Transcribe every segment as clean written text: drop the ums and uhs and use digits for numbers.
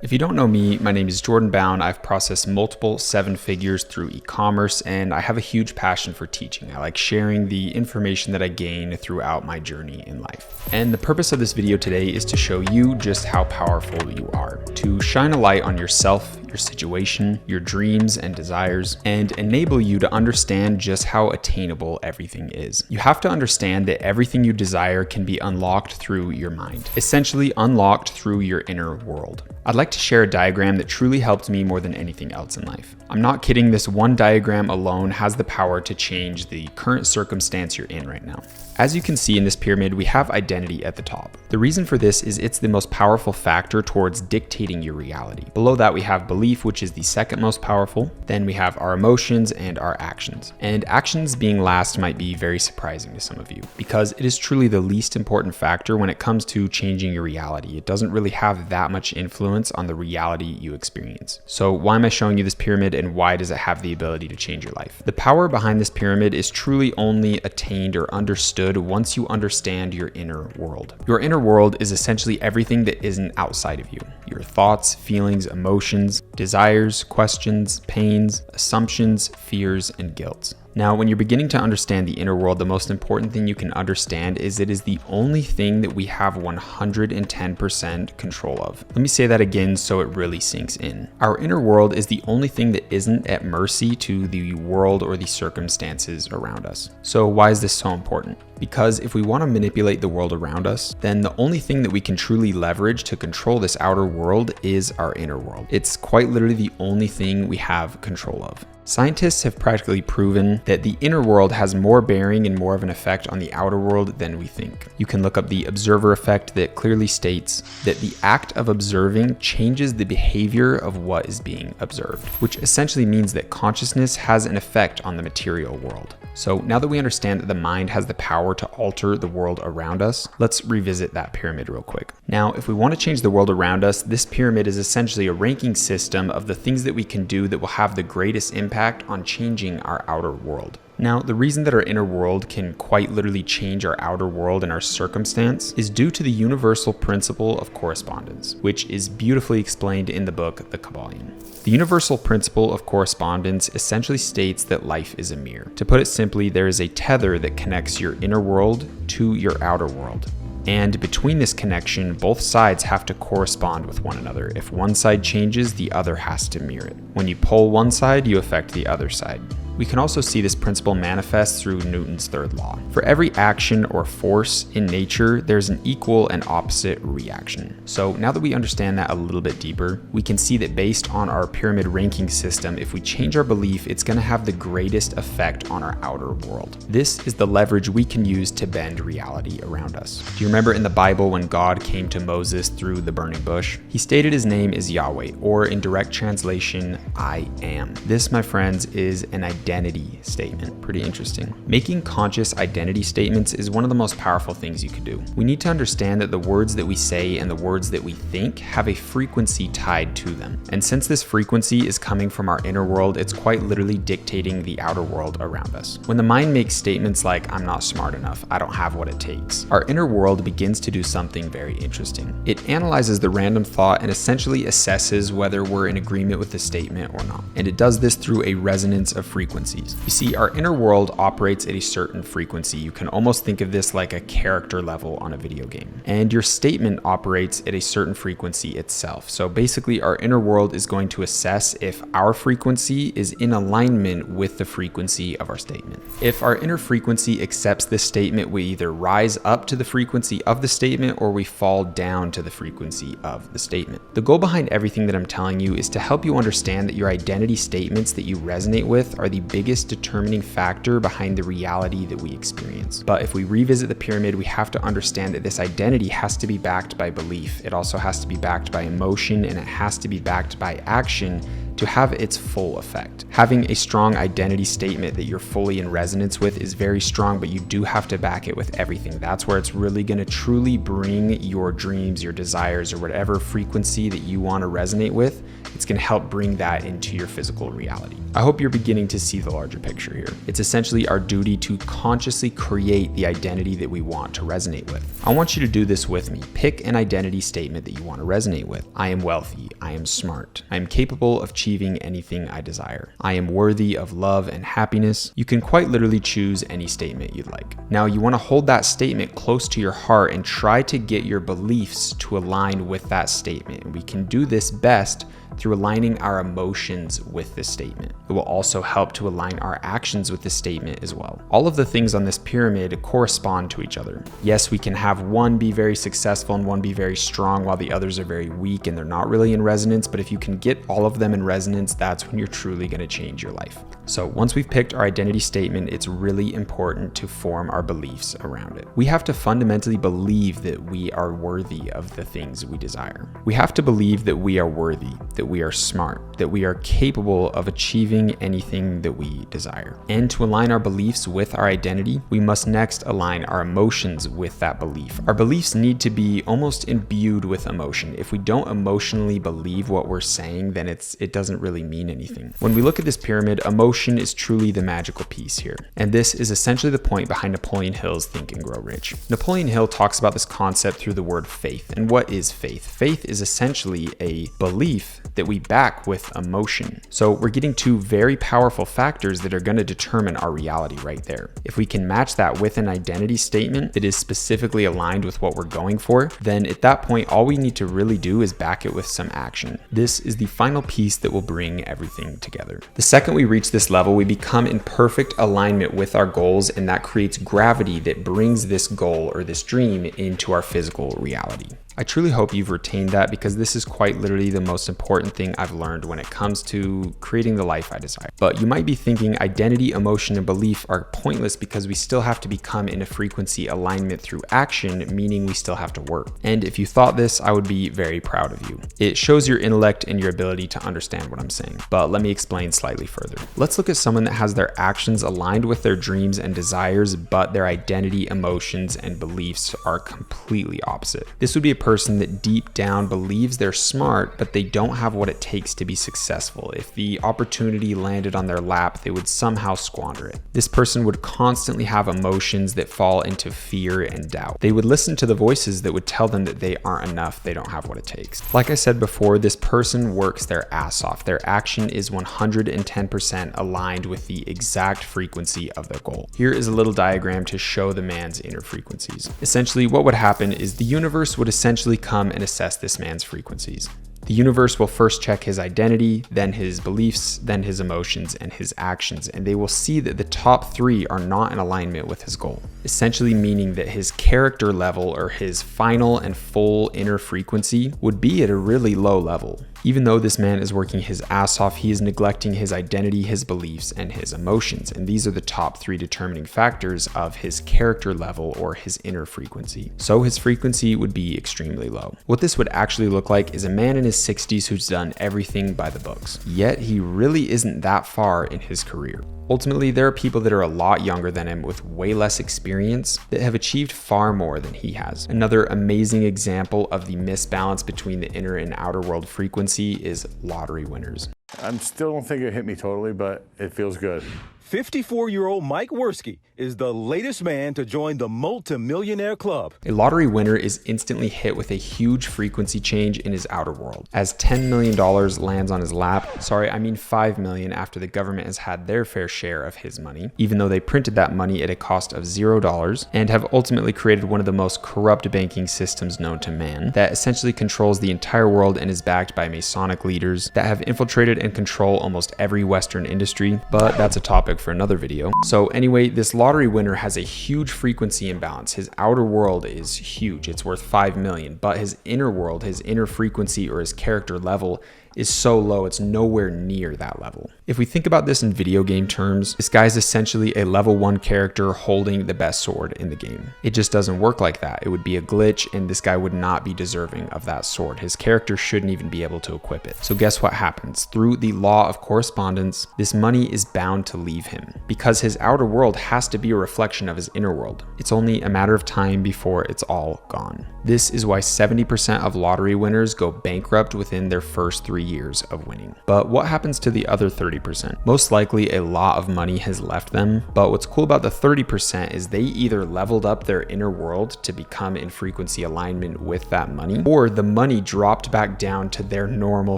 If you don't know me, my name is Jordan Bound. I've processed multiple seven figures through e-commerce, and I have a huge passion for teaching. I like sharing the information that I gain throughout my journey in life. And the purpose of this video today is to show you just how powerful you are, to shine a light on yourself, your situation, your dreams and desires, and enable you to understand just how attainable everything is. You have to understand that everything you desire can be unlocked through your mind, essentially unlocked through your inner world. I'd like to share a diagram that truly helped me more than anything else in life. I'm not kidding, this one diagram alone has the power to change the current circumstance you're in right now. As you can see in this pyramid, we have identity at the top. The reason for this is it's the most powerful factor towards dictating your reality. Below that, we have belief, which is the second most powerful. Then we have our emotions and our actions. And actions being last might be very surprising to some of you because it is truly the least important factor when it comes to changing your reality. It doesn't really have that much influence on the reality you experience. So why am I showing you this pyramid and why does it have the ability to change your life? The power behind this pyramid is truly only attained or understood once you understand your inner world. Your inner world is essentially everything that isn't outside of you. Your thoughts, feelings, emotions, desires, questions, pains, assumptions, fears, and guilt. Now, when you're beginning to understand the inner world, the most important thing you can understand is it is the only thing that we have 110% control of. Let me say that again so it really sinks in. Our inner world is the only thing that isn't at mercy to the world or the circumstances around us. So why is this so important? Because if we want to manipulate the world around us, then the only thing that we can truly leverage to control this outer world is our inner world. It's quite literally the only thing we have control of. Scientists have practically proven that the inner world has more bearing and more of an effect on the outer world than we think. You can look up the observer effect that clearly states that the act of observing changes the behavior of what is being observed, which essentially means that consciousness has an effect on the material world. So now that we understand that the mind has the power to alter the world around us, let's revisit that pyramid real quick. Now, if we want to change the world around us, this pyramid is essentially a ranking system of the things that we can do that will have the greatest impact on changing our outer world. Now, the reason that our inner world can quite literally change our outer world and our circumstance is due to the universal principle of correspondence, which is beautifully explained in the book, The Kabbalion. The universal principle of correspondence essentially states that life is a mirror. To put it simply, there is a tether that connects your inner world to your outer world. And between this connection, both sides have to correspond with one another. If one side changes, the other has to mirror it. When you pull one side, you affect the other side. We can also see this principle manifest through Newton's third law. For every action or force in nature, there's an equal and opposite reaction. So now that we understand that a little bit deeper, we can see that based on our pyramid ranking system, if we change our belief, it's going to have the greatest effect on our outer world. This is the leverage we can use to bend reality around us. Do you remember in the Bible when God came to Moses through the burning bush? He stated his name is Yahweh, or in direct translation, I am. This, my friends, is an identity statement. Pretty interesting. Making conscious identity statements is one of the most powerful things you could do. We need to understand that the words that we say and the words that we think have a frequency tied to them. And since this frequency is coming from our inner world, it's quite literally dictating the outer world around us. When the mind makes statements like, I'm not smart enough, I don't have what it takes, our inner world begins to do something very interesting. It analyzes the random thought and essentially assesses whether we're in agreement with the statement or not. And it does this through a resonance of frequencies. You see, our inner world operates at a certain frequency. You can almost think of this like a character level on a video game. And your statement operates at a certain frequency itself. So basically, our inner world is going to assess if our frequency is in alignment with the frequency of our statement. If our inner frequency accepts this statement, we either rise up to the frequency of the statement or we fall down to the frequency of the statement. The goal behind everything that I'm telling you is to help you understand that your identity statements that you resonate with are the biggest determining factor behind the reality that we experience. But if we revisit the pyramid, we have to understand that this identity has to be backed by belief. It also has to be backed by emotion, and it has to be backed by action to have its full effect. Having a strong identity statement that you're fully in resonance with is very strong, but you do have to back it with everything. That's where it's really going to truly bring your dreams, your desires, or whatever frequency that you want to resonate with It's going to help bring that into your physical reality. I hope you're beginning to see the larger picture here. It's essentially our duty to consciously create the identity that we want to resonate with. I want you to do this with me. Pick an identity statement that you want to resonate with. I am wealthy. I am smart. I am capable of achieving anything I desire. I am worthy of love and happiness. You can quite literally choose any statement you'd like. Now, you want to hold that statement close to your heart and try to get your beliefs to align with that statement. And we can do this best through aligning our emotions with this statement. It will also help to align our actions with this statement as well. All of the things on this pyramid correspond to each other. Yes, we can have one be very successful and one be very strong while the others are very weak and they're not really in resonance, but if you can get all of them in resonance, that's when you're truly going to change your life. So once we've picked our identity statement, it's really important to form our beliefs around it. We have to fundamentally believe that we are worthy of the things we desire. We have to believe that we are worthy, that we are smart, that we are capable of achieving anything that we desire. And to align our beliefs with our identity, we must next align our emotions with that belief. Our beliefs need to be almost imbued with emotion. If we don't emotionally believe what we're saying, then it doesn't really mean anything. When we look at this pyramid, emotion is truly the magical piece here. And this is essentially the point behind Napoleon Hill's Think and Grow Rich. Napoleon Hill talks about this concept through the word faith. And what is faith? Faith is essentially a belief that we back with emotion. So we're getting two very powerful factors that are going to determine our reality right there. If we can match that with an identity statement that is specifically aligned with what we're going for, then at that point, all we need to really do is back it with some action. This is the final piece that will bring everything together. The second we reach this level, we become in perfect alignment with our goals, and that creates gravity that brings this goal or this dream into our physical reality. I truly hope you've retained that, because this is quite literally the most important thing I've learned when it comes to creating the life I desire. But you might be thinking identity, emotion, and belief are pointless because we still have to become in a frequency alignment through action, meaning we still have to work. And if you thought this, I would be very proud of you. It shows your intellect and your ability to understand what I'm saying. But let me explain slightly further. Let's look at someone that has their actions aligned with their dreams and desires, but their identity, emotions, and beliefs are completely opposite. This would be a person that deep down believes they're smart, but they don't have what it takes to be successful. If the opportunity landed on their lap, they would somehow squander it. This person would constantly have emotions that fall into fear and doubt. They would listen to the voices that would tell them that they aren't enough, they don't have what it takes. Like I said before, this person works their ass off. Their action is 110% aligned with the exact frequency of their goal. Here is a little diagram to show the man's inner frequencies. Essentially, what would happen is the universe would essentially come and assess this man's frequencies. The universe will first check his identity, then his beliefs, then his emotions, and his actions, and they will see that the top three are not in alignment with his goal, essentially meaning that his character level, or his final and full inner frequency, would be at a really low level. Even though this man is working his ass off, he is neglecting his identity, his beliefs, and his emotions, and these are the top three determining factors of his character level or his inner frequency. So his frequency would be extremely low. What this would actually look like is a man in his 60s who's done everything by the books, yet he really isn't that far in his career. Ultimately, there are people that are a lot younger than him with way less experience that have achieved far more than he has. Another amazing example of the misbalance between the inner and outer world frequency is lottery winners. I still don't think it hit me totally, but it feels good. 54-year-old Mike Worski is the latest man to join the multimillionaire club. A lottery winner is instantly hit with a huge frequency change in his outer world. As $10 million lands on his lap, $5 million after the government has had their fair share of his money, even though they printed that money at a cost of $0 and have ultimately created one of the most corrupt banking systems known to man that essentially controls the entire world and is backed by Masonic leaders that have infiltrated and control almost every Western industry, but that's a topic for another video. So anyway, this lottery winner has a huge frequency imbalance. His outer world is huge. It's worth $5 million, but his inner world, his inner frequency or his character level is so low, it's nowhere near that level. If we think about this in video game terms, this guy is essentially a level 1 character holding the best sword in the game. It just doesn't work like that. It would be a glitch and this guy would not be deserving of that sword. His character shouldn't even be able to equip it. So guess what happens? Through the law of correspondence, this money is bound to leave leave him, because his outer world has to be a reflection of his inner world. It's only a matter of time before it's all gone. This is why 70% of lottery winners go bankrupt within their first 3 years of winning. But what happens to the other 30%? Most likely a lot of money has left them, but what's cool about the 30% is they either leveled up their inner world to become in frequency alignment with that money, or the money dropped back down to their normal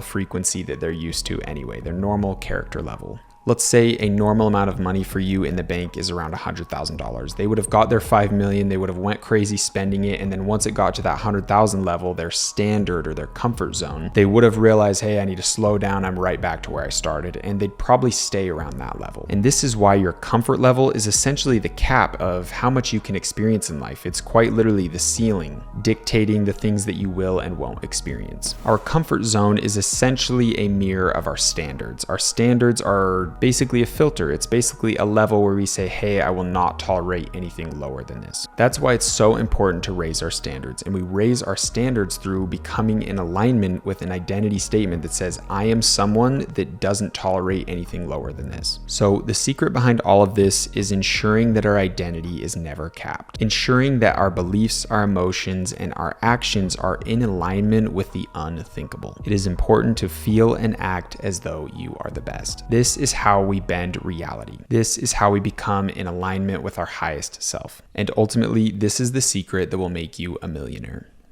frequency that they're used to anyway, their normal character level. Let's say a normal amount of money for you in the bank is around $100,000. They would have got their 5 million, they would have went crazy spending it, and then once it got to that 100,000 level, their standard or their comfort zone, they would have realized, hey, I need to slow down, I'm right back to where I started, and they'd probably stay around that level. And this is why your comfort level is essentially the cap of how much you can experience in life. It's quite literally the ceiling, dictating the things that you will and won't experience. Our comfort zone is essentially a mirror of our standards. Our standards are basically a filter. It's basically a level where we say, hey, I will not tolerate anything lower than this. That's why it's so important to raise our standards. And we raise our standards through becoming in alignment with an identity statement that says, I am someone that doesn't tolerate anything lower than this. So the secret behind all of this is ensuring that our identity is never capped, ensuring that our beliefs, our emotions, and our actions are in alignment with the unthinkable. It is important to feel and act as though you are the best. This is how we bend reality. This is how we become in alignment with our highest self. And ultimately, this is the secret that will make you a millionaire.